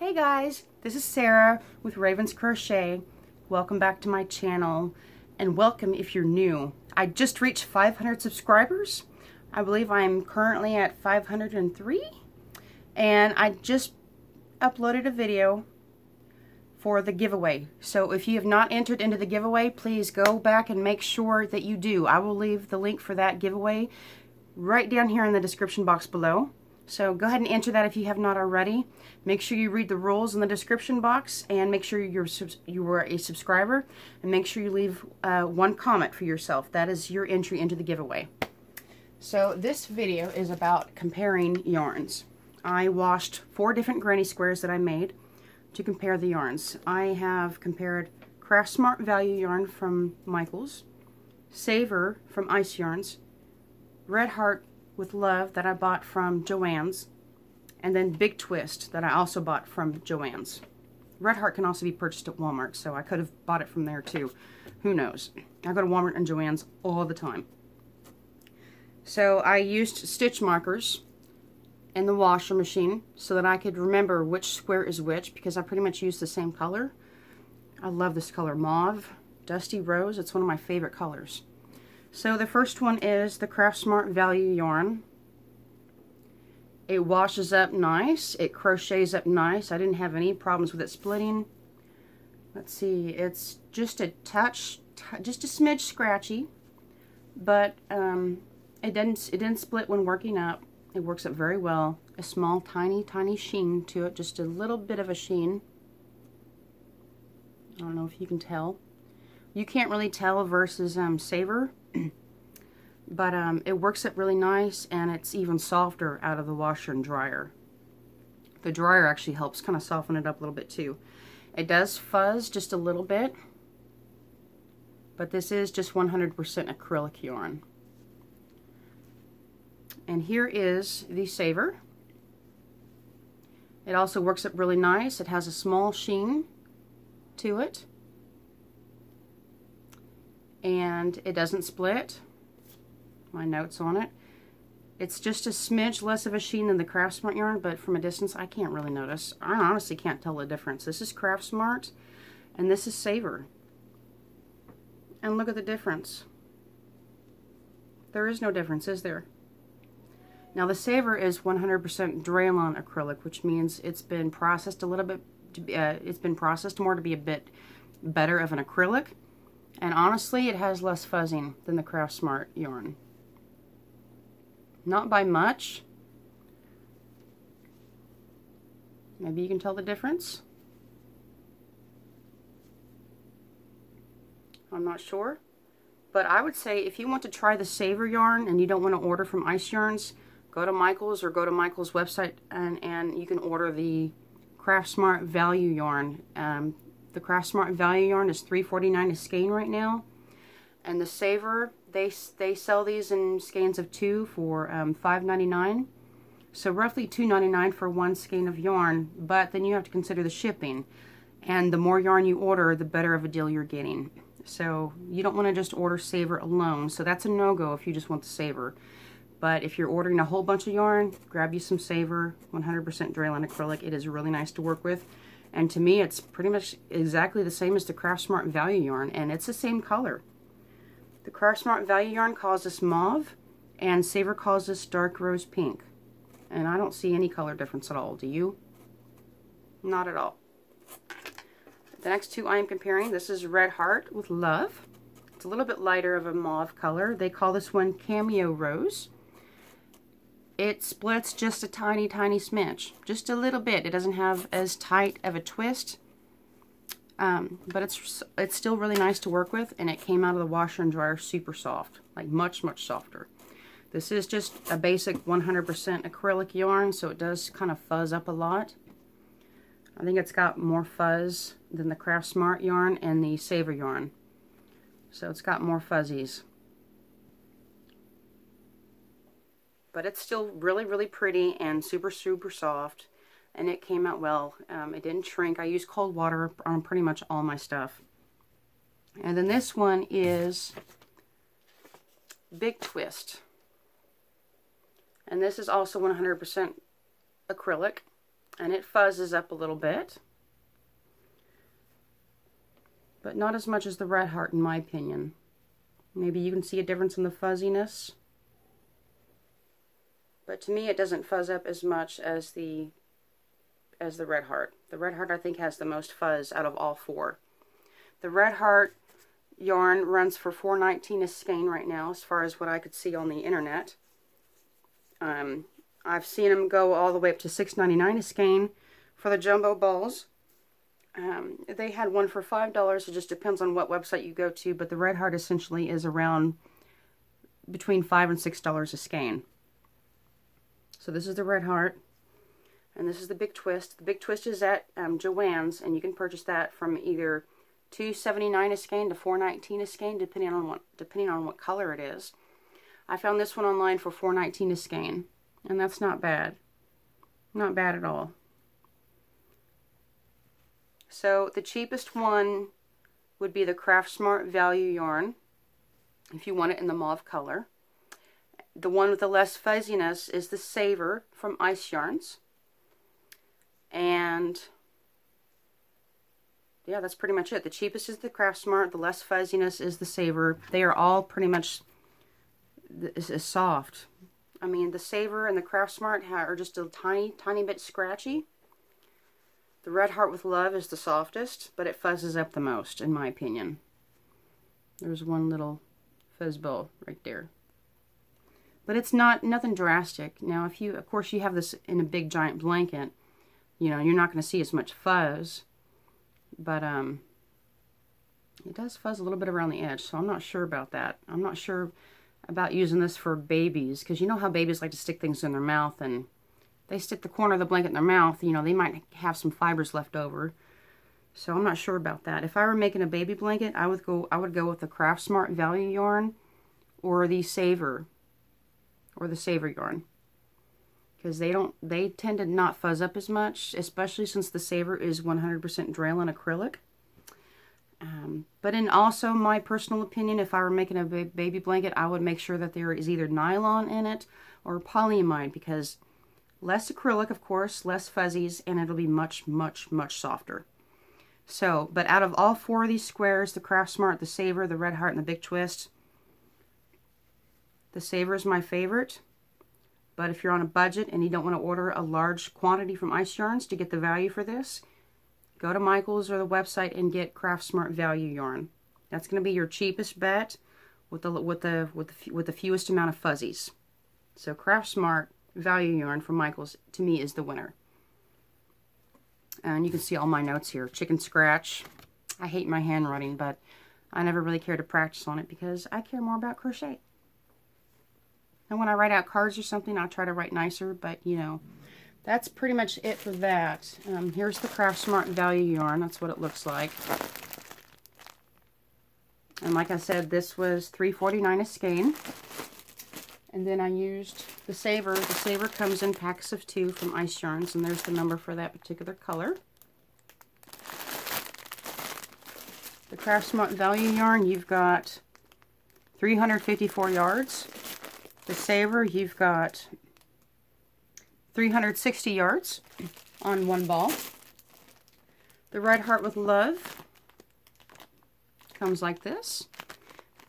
Hey guys, this is Sarah with Raven's Crochet. Welcome back to my channel, and welcome if you're new. I just reached 500 subscribers. I believe I'm currently at 503, and I just uploaded a video for the giveaway. So if you have not entered into the giveaway, please go back and make sure that you do. I will leave the link for that giveaway right down here in the description box below. So go ahead and enter that if you have not already. Make sure you read the rules in the description box, and make sure you are a subscriber, and make sure you leave one comment for yourself. That is your entry into the giveaway. So this video is about comparing yarns. I washed 4 different granny squares that I made to compare the yarns. I have compared Craft Smart Value yarn from Michaels, Savor from Ice Yarns, Red Heart with Love that I bought from Joann's, and then Big Twist that I also bought from Joann's. Red Heart can also be purchased at Walmart, so I could have bought it from there too. Who knows? I go to Walmart and Joann's all the time. So I used stitch markers in the washer machine so that I could remember which square is which, because I pretty much use the same color. I love this color, mauve, dusty rose. It's one of my favorite colors. So the first one is the Craft Smart Value yarn. It washes up nice. It crochets up nice. I didn't have any problems with it splitting. Let's see, it's just a touch, just a smidge scratchy, but it didn't split when working up. It works up very well. A small, tiny sheen to it, just a little bit of a sheen. I don't know if you can tell. You can't really tell versus Savor. But it works up really nice, and it's even softer out of the washer and dryer. The dryer actually helps kind of soften it up a little bit too. It does fuzz just a little bit, but this is just 100% acrylic yarn. And here is the Savor. It also works up really nice. It has a small sheen to it, and it doesn't split. My notes on it. It's just a smidge less of a sheen than the Craft Smart yarn, but from a distance I can't really notice. I honestly can't tell the difference. This is Craft Smart and this is Savor. And look at the difference. There is no difference, is there? Now the Savor is 100% Draylon acrylic, which means it's been processed a little bit, it's been processed more to be a bit better of an acrylic. And honestly, it has less fuzzing than the Craft Smart yarn. Not by much. Maybe you can tell the difference. I'm not sure. But I would say if you want to try the Savor yarn and you don't want to order from Ice Yarns, go to Michaels or go to Michaels' website and you can order the Craft Smart Value yarn. The Craft Smart Value yarn is $3.49 a skein right now. And the Savor, they sell these in skeins of 2 for $5.99. So roughly $2.99 for 1 skein of yarn, but then you have to consider the shipping. And the more yarn you order, the better of a deal you're getting. So you don't want to just order Savor alone. So that's a no-go if you just want the Savor. But if you're ordering a whole bunch of yarn, grab you some Savor, 100% Draylon acrylic. It is really nice to work with. And to me, it's pretty much exactly the same as the Craft Smart Value yarn, and it's the same color. The Craft Smart Value yarn calls this mauve, and Savor calls this dark rose pink. And I don't see any color difference at all, do you? Not at all. The next two I am comparing, this is Red Heart with Love. It's a little bit lighter of a mauve color. They call this one Cameo Rose. It splits just a tiny smidge, just a little bit. It doesn't have as tight of a twist, but it's still really nice to work with, and it came out of the washer and dryer super soft, like much softer. This is just a basic 100% acrylic yarn, so it does kind of fuzz up a lot. I think it's got more fuzz than the Craft Smart yarn and the Savor yarn, so it's got more fuzzies. But it's still really pretty and super soft, and it came out well. It didn't shrink. I use cold water on pretty much all my stuff. And then this one is Big Twist. And this is also 100% acrylic. and it fuzzes up a little bit, but not as much as the Red Heart in my opinion. Maybe you can see a difference in the fuzziness, but to me it doesn't fuzz up as much as the Red Heart. The Red Heart I think has the most fuzz out of all four. The Red Heart yarn runs for $4.19 a skein right now, as far as what I could see on the internet. I've seen them go all the way up to $6.99 a skein for the jumbo balls. They had one for $5. It just depends on what website you go to, but the Red Heart essentially is around between $5 and $6 a skein. So this is the Red Heart, and this is the Big Twist. The Big Twist is at Joann's, and you can purchase that from either $2.79 a skein to $4.19 a skein, depending on what color it is. I found this one online for $4.19 a skein, and that's not bad. Not bad at all. So the cheapest one would be the Craft Smart Value yarn, if you want it in the mauve color. The one with the less fuzziness is the Saver from Ice Yarns. And yeah, that's pretty much it. The cheapest is the Craft Smart, the less fuzziness is the Saver. They are all pretty much is soft. I mean, the Saver and the Craft Smart are just a tiny bit scratchy. The Red Heart with Love is the softest, but it fuzzes up the most, in my opinion. There's one little fuzzball right there. But it's nothing drastic. Now, if you, of course, you have this in a big giant blanket, you know, you're not going to see as much fuzz. But it does fuzz a little bit around the edge, so I'm not sure about that. I'm not sure about using this for babies, because you know how babies like to stick things in their mouth, and they stick the corner of the blanket in their mouth, you know, they might have some fibers left over. So I'm not sure about that. If I were making a baby blanket, I would go with the Craft Smart Value yarn or the Saver yarn, because they tend to not fuzz up as much, especially since the Saver is 100% Dralin acrylic. But in also my personal opinion, if I were making a baby blanket, I would make sure that there is either nylon in it or polyamide, because less acrylic, of course, less fuzzies, and it'll be much softer. So, but out of all four of these squares, the Craft Smart, the Saver, the Red Heart, and the Big Twist, the Saver is my favorite. But if you're on a budget and you don't want to order a large quantity from Ice Yarns to get the value for this, go to Michael's or the website and get Craft Smart Value yarn. That's going to be your cheapest bet with the fewest amount of fuzzies. So Craft Smart Value yarn from Michael's, to me, is the winner. And you can see all my notes here. Chicken scratch. I hate my handwriting, but I never really care to practice on it because I care more about crochet. And when I write out cards or something, I'll try to write nicer, but you know, that's pretty much it for that. Here's the Craft Smart Value yarn. That's what it looks like. And like I said, this was $3.49 a skein. And then I used the Saver. The Saver comes in packs of 2 from Ice Yarns, and there's the number for that particular color. The Craft Smart Value yarn, you've got 354 yards. The Saver, you've got 360 yards on one ball. The Red Heart with Love comes like this.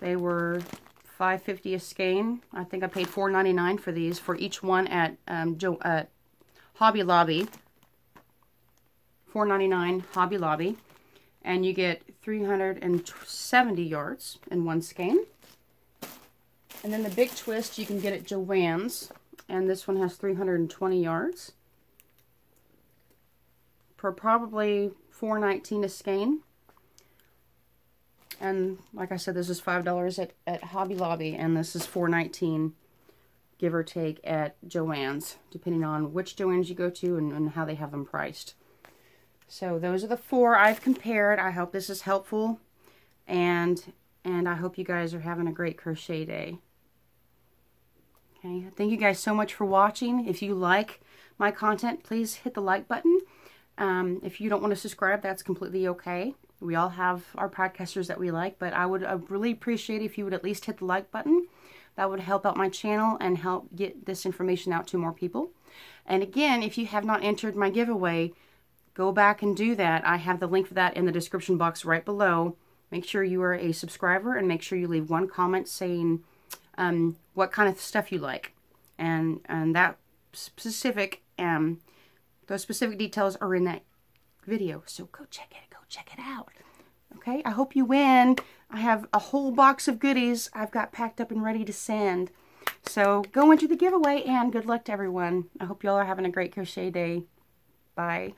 They were $5.50 a skein. I think I paid $4.99 for these, for each one at Hobby Lobby. $4.99 Hobby Lobby. And you get 370 yards in one skein. And then the Big Twist you can get at Joann's, and this one has 320 yards for probably $4.19 a skein. And like I said, this is $5 at Hobby Lobby, and this is $4.19, give or take, at Joann's, depending on which Joann's you go to and how they have them priced. So those are the 4 I've compared. I hope this is helpful, and I hope you guys are having a great crochet day. Okay, thank you guys so much for watching. If you like my content, please hit the like button. If you don't want to subscribe, that's completely okay. We all have our podcasters that we like, but I would really appreciate if you would at least hit the like button. That would help out my channel and help get this information out to more people. And again, if you have not entered my giveaway, go back and do that. I have the link for that in the description box right below. Make sure you are a subscriber and make sure you leave one comment saying what kind of stuff you like. And that specific, those specific details are in that video. So go check it out. Okay, I hope you win. I have a whole box of goodies I've got packed up and ready to send. So go into the giveaway and good luck to everyone. I hope you all are having a great crochet day. Bye.